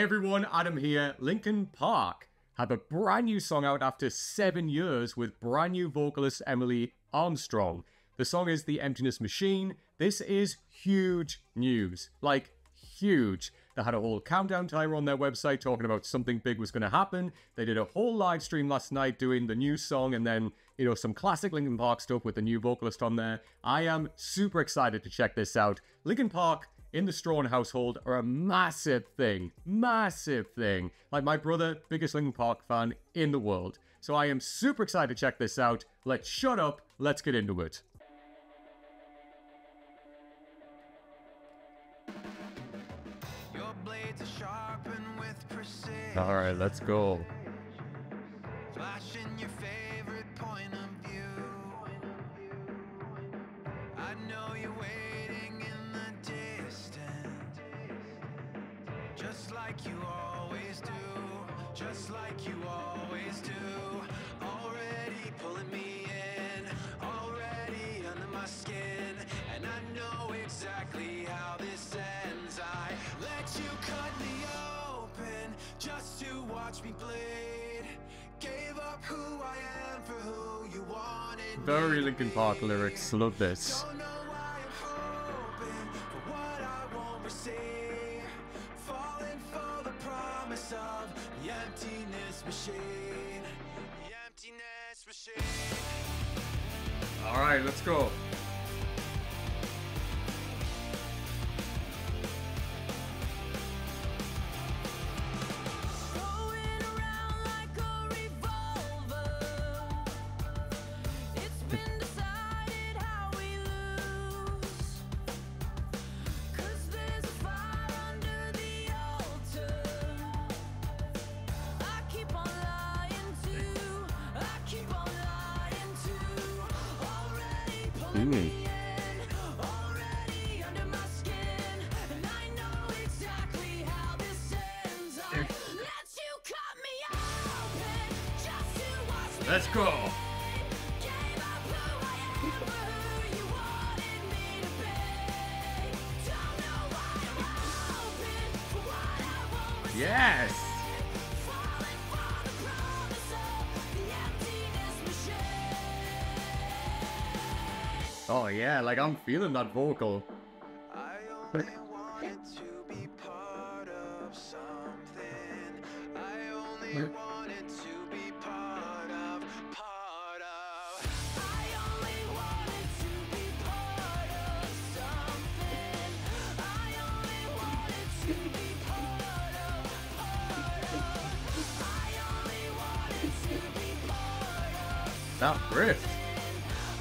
Hey everyone, Adam here. Linkin Park have a brand new song out after 7 years with brand new vocalist Emily Armstrong. The song is The Emptiness Machine. This is huge news. Like, huge. They had a whole countdown timer on their website talking about something big was going to happen. They did a whole live stream last night doing the new song and then, some classic Linkin Park stuff with the new vocalist on there. I am super excited to check this out. Linkin Park in the Strawn household are a massive thing. Massive thing. Like my brother, biggest Linkin Park fan in the world. So I am super excited to check this out. Let's shut up. Let's get into it. Your blades are sharpened with precision. Alright, let's go. Flashing your favorite point of view. I know you're waiting in the distance, just like you always do, just like you always do. Already pulling me in, already under my skin, and I know exactly how this ends. I let you cut me open just to watch me bleed. Gave up who I am for who you wanted. Very Linkin Park lyrics. Love this. Don't know why I'm hoping for what I won't receive. Falling for the promise of the emptiness machine. The emptiness machine. Alright, let's go. Going around like a revolver. It's been decided how we lose. 'Cause there's a fire under the altar. I keep on lying to. I keep on lying to. Already pulling me in. Already under my skin. And I know exactly how this ends. I let you cut me open just to watch me. Let's go. Gave up who I am for who you wanted me to be. Don't know why I'm hoping for what I won't receive. Yes. Falling for the promise of the emptiness machine. Oh yeah, like I'm feeling that vocal. I only wanted to be part of something. I only wanted to be part of. I only wanted to be part of something. I only wanted to be part of. I only wanted to be part of. That riff.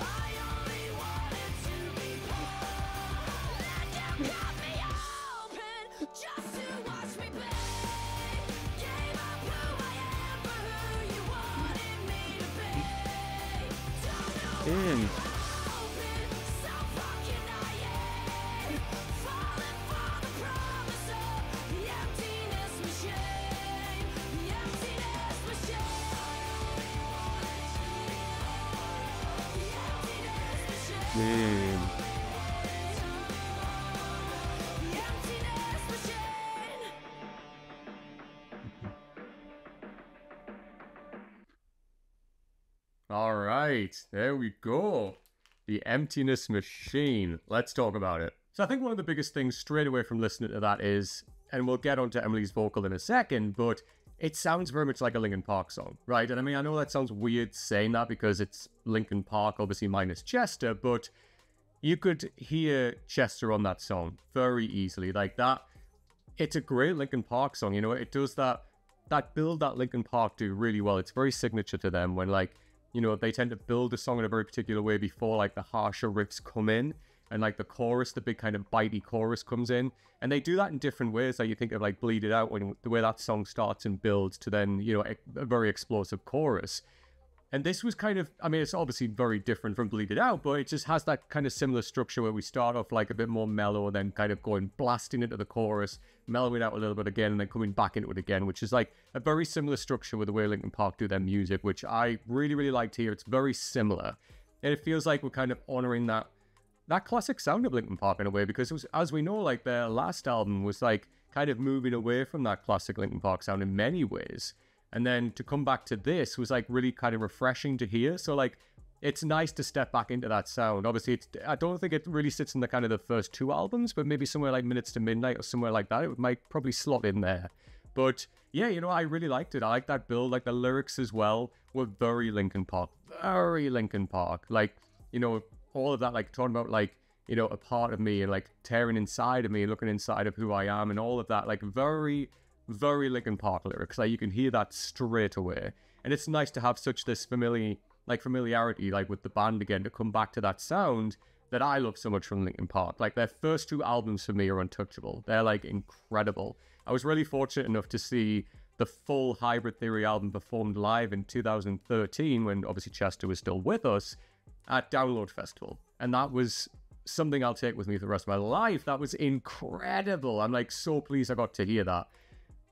I only wanted to be part. Let you cut me open just to watch me bleed. Gave up who I am for who you wanted me to be. Don't know In. open, so fucking naive. Falling for the promise of the emptiness machine. The emptiness machine. The emptiness machine. In. The emptiness machine. Alright, there we go. The Emptiness Machine. Let's talk about it. So I think one of the biggest things straight away from listening to that is, and we'll get onto Emily's vocal in a second, but it sounds very much like a Linkin Park song, right? And I mean, I know that sounds weird saying that because it's Linkin Park, obviously minus Chester, but you could hear Chester on that song very easily. Like that, it's a great Linkin Park song, it does that build that Linkin Park do really well. It's very signature to them when they tend to build a song in a very particular way before like the harsher riffs come in and like the chorus, the big kind of bitey chorus comes in. And they do that in different ways. Like you think of like Bleed It Out, when the way that song starts and builds to then, a very explosive chorus. And this was kind of, it's obviously very different from Bleed It Out, but it just has that kind of similar structure where we start off like a bit more mellow and then kind of going blasting into the chorus, mellowing out a little bit again, and then coming back into it again, which is like a very similar structure with the way Linkin Park do their music, which I really, really liked here. It's very similar. And it feels like we're kind of honoring that classic sound of Linkin Park in a way, because it was, as we know, like their last album was like, kind of moving away from that classic Linkin Park sound in many ways. And then to come back to this was like really kind of refreshing to hear. So like, it's nice to step back into that sound. Obviously, I don't think it really sits in the kind of the first 2 albums, but maybe somewhere like Minutes to Midnight or somewhere like that, it might probably slot in there. But yeah, you know, I really liked it. I like that build. Like the lyrics as well were very Linkin Park. Very Linkin Park. Like, you know, all of that, like talking about like, you know, a part of me and like tearing inside of me and looking inside of who I am and all of that. Like very, very Linkin Park lyrics. Like you can hear that straight away. And it's nice to have such this familiarity like with the band again, to come back to that sound that I love so much from Linkin Park. Like their first 2 albums for me are untouchable. They're like incredible. I was really fortunate enough to see the full Hybrid Theory album performed live in 2013 when obviously Chester was still with us at Download Festival. And that was something I'll take with me for the rest of my life. That was incredible. I'm like so pleased I got to hear that.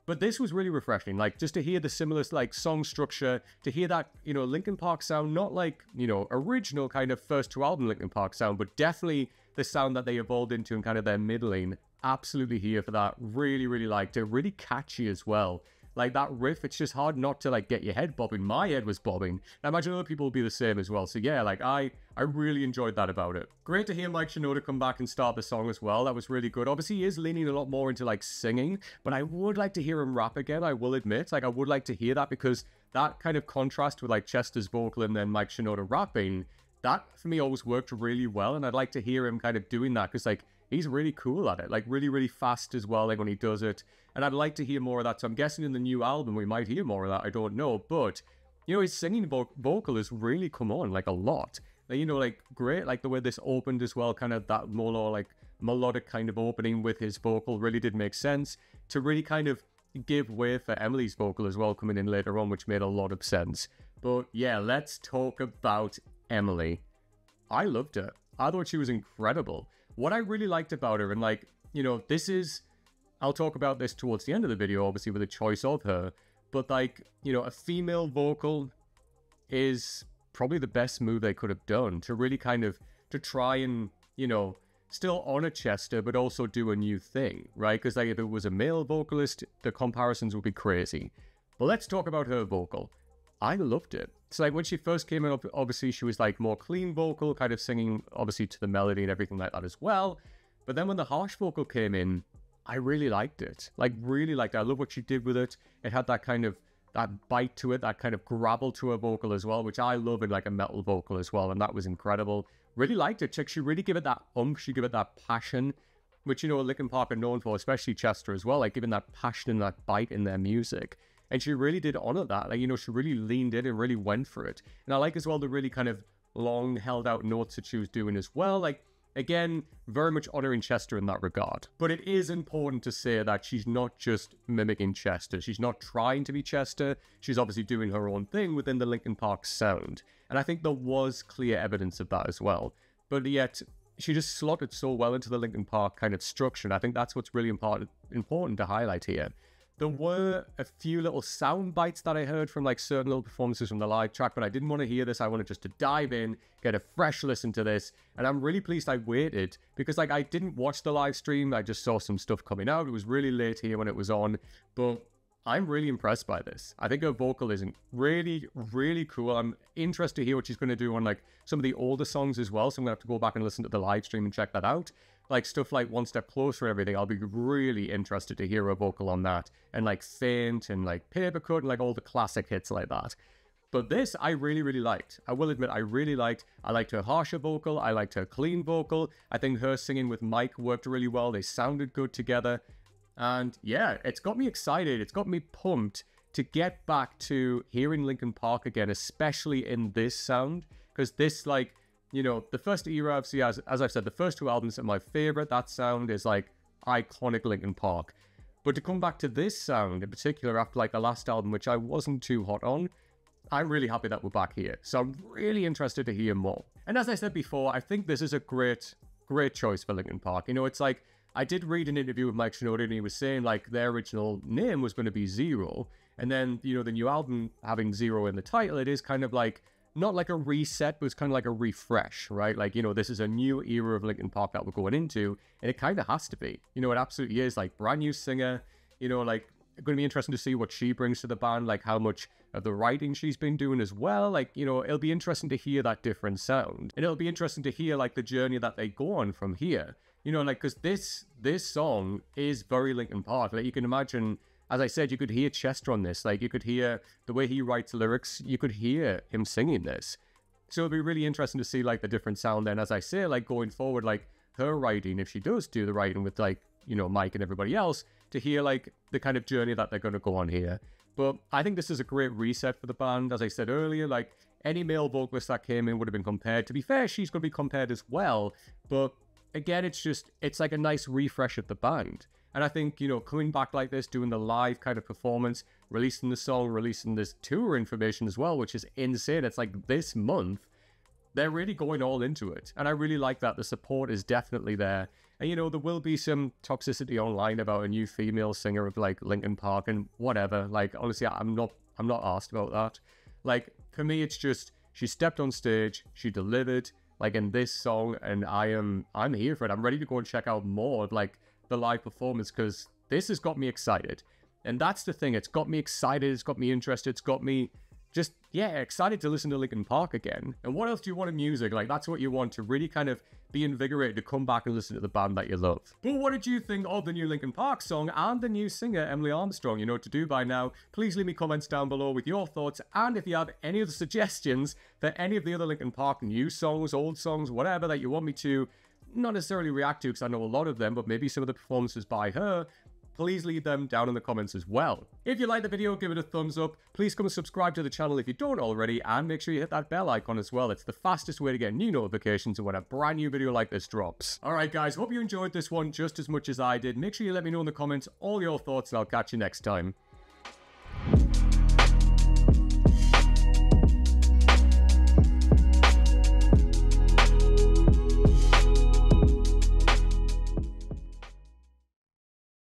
But this was really refreshing, like just to hear the similar like song structure, to hear that, you know, Linkin Park sound, not like, you know, original kind of first 2 album Linkin Park sound, but definitely the sound that they evolved into in kind of their middling. Absolutely here for that. Really, really liked it. Really catchy as well. Like that riff, it's just hard not to like get your head bobbing. My head was bobbing. I imagine other people will be the same as well. So yeah, like I really enjoyed that about it. Great to hear Mike Shinoda come back and start the song as well. That was really good. Obviously he is leaning a lot more into like singing, but I would like to hear him rap again. I will admit, like I would like to hear that, because that kind of contrast with like Chester's vocal and then Mike Shinoda rapping, that for me always worked really well. And I'd like to hear him kind of doing that, because like he's really cool at it, like really, really fast as well, like when he does it. And I'd like to hear more of that. So I'm guessing in the new album, we might hear more of that. I don't know. But, you know, his singing vocal has really come on like a lot. Like, you know, like great, like the way this opened as well, kind of that more like melodic kind of opening with his vocal really did make sense to really kind of give way for Emily's vocal as well coming in later on, which made a lot of sense. But yeah, let's talk about Emily. I loved her. I thought she was incredible. What I really liked about her, and like, you know, this is, I'll talk about this towards the end of the video, obviously with a choice of her, but like, you know, a female vocal is probably the best move they could have done to really kind of, to try and, you know, still honor Chester, but also do a new thing, right? Because like if it was a male vocalist, the comparisons would be crazy. But let's talk about her vocal. I loved it. So like when she first came in, obviously she was like more clean vocal, kind of singing obviously to the melody and everything like that as well. But then when the harsh vocal came in, I really liked it. Like really liked it. I love what she did with it. It had that kind of, that bite to it, that kind of gravel to her vocal as well, which I love in like a metal vocal as well. And that was incredible. Really liked it. She really gave it that oomph. She gave it that passion, which, you know, Linkin Park are known for, especially Chester as well, like giving that passion and that bite in their music. And she really did honor that. Like, you know, she really leaned in and really went for it. And I like as well the really kind of long held out notes that she was doing as well. Like, again, very much honoring Chester in that regard. But it is important to say that she's not just mimicking Chester. She's not trying to be Chester. She's obviously doing her own thing within the Linkin Park sound. And I think there was clear evidence of that as well. But yet, she just slotted so well into the Linkin Park kind of structure. And I think that's what's really important to highlight here. There were a few little sound bites that I heard from like certain little performances from the live track, but I didn't want to hear this. I wanted just to dive in, get a fresh listen to this. And I'm really pleased I waited, because like I didn't watch the live stream. I just saw some stuff coming out. It was really late here when it was on, but I'm really impressed by this. I think her vocal is really, really cool. I'm interested to hear what she's going to do on like some of the older songs as well. So I'm going to have to go back and listen to the live stream and check that out. Like stuff like One Step Closer and everything, I'll be really interested to hear her vocal on that. And like Faint and like Paper Cut and like all the classic hits like that. But this I really, really liked. I will admit I really liked. I liked her harsher vocal. I liked her clean vocal. I think her singing with Mike worked really well. They sounded good together. And yeah, it's got me excited. It's got me pumped to get back to hearing Linkin Park again, especially in this sound. Because this, like, you know, the first era, obviously, as I've said, the first 2 albums are my favorite. That sound is like iconic Linkin Park. But to come back to this sound in particular after like the last album, which I wasn't too hot on, I'm really happy that we're back here. So I'm really interested to hear more. And as I said before, I think this is a great choice for Linkin Park. You know, it's like, I did read an interview with Mike Shinoda and he was saying like their original name was going to be Zero. And then, you know, the new album having Zero in the title, it is kind of like not like a reset, but it's kind of like a refresh, right? Like, you know, this is a new era of Linkin Park that we're going into, and it kind of has to be. You know, it absolutely is. Like, brand new singer, you know, like, going to be interesting to see what she brings to the band, like how much of the writing she's been doing as well. Like, you know, it'll be interesting to hear that different sound, and it'll be interesting to hear like the journey that they go on from here. You know, like, because this song is very Linkin Park. Like, you can imagine, as I said, you could hear Chester on this. Like, you could hear the way he writes lyrics. You could hear him singing this. So it'll be really interesting to see like the different sound. Then, as I say, like going forward, like her writing, if she does do the writing with like, you know, Mike and everybody else, to hear like the kind of journey that they're going to go on here. But I think this is a great reset for the band. As I said earlier, like any male vocalist that came in would have been compared. To be fair, she's going to be compared as well. But again, it's like a nice refresh of the band. And I think, you know, coming back like this, doing the live kind of performance, releasing the song, releasing this tour information as well, which is insane. It's like this month, they're really going all into it. And I really like that. The support is definitely there. And, you know, there will be some toxicity online about a new female singer of, like, Linkin Park and whatever. Like, honestly, I'm not asked about that. Like, for me, it's just, she stepped on stage, she delivered, like, in this song, and I'm here for it. I'm ready to go and check out more of, like, the live performance, because this has got me excited. And that's the thing. It's got me excited. It's got me interested. It's got me just, yeah, excited to listen to Linkin Park again. And what else do you want in music? Like, that's what you want, to really kind of be invigorated to come back and listen to the band that you love. But what did you think of the new Linkin Park song and the new singer, Emily Armstrong? You know what to do by now. Please leave me comments down below with your thoughts, and if you have any other suggestions for any of the other Linkin Park new songs, old songs, whatever that you want me to not necessarily react to, because I know a lot of them, but maybe some of the performances by her, please leave them down in the comments as well. If you like the video, give it a thumbs up. Please come and subscribe to the channel if you don't already, and make sure you hit that bell icon as well. It's the fastest way to get new notifications when a brand new video like this drops. Alright guys, hope you enjoyed this one just as much as I did. Make sure you let me know in the comments all your thoughts, and I'll catch you next time.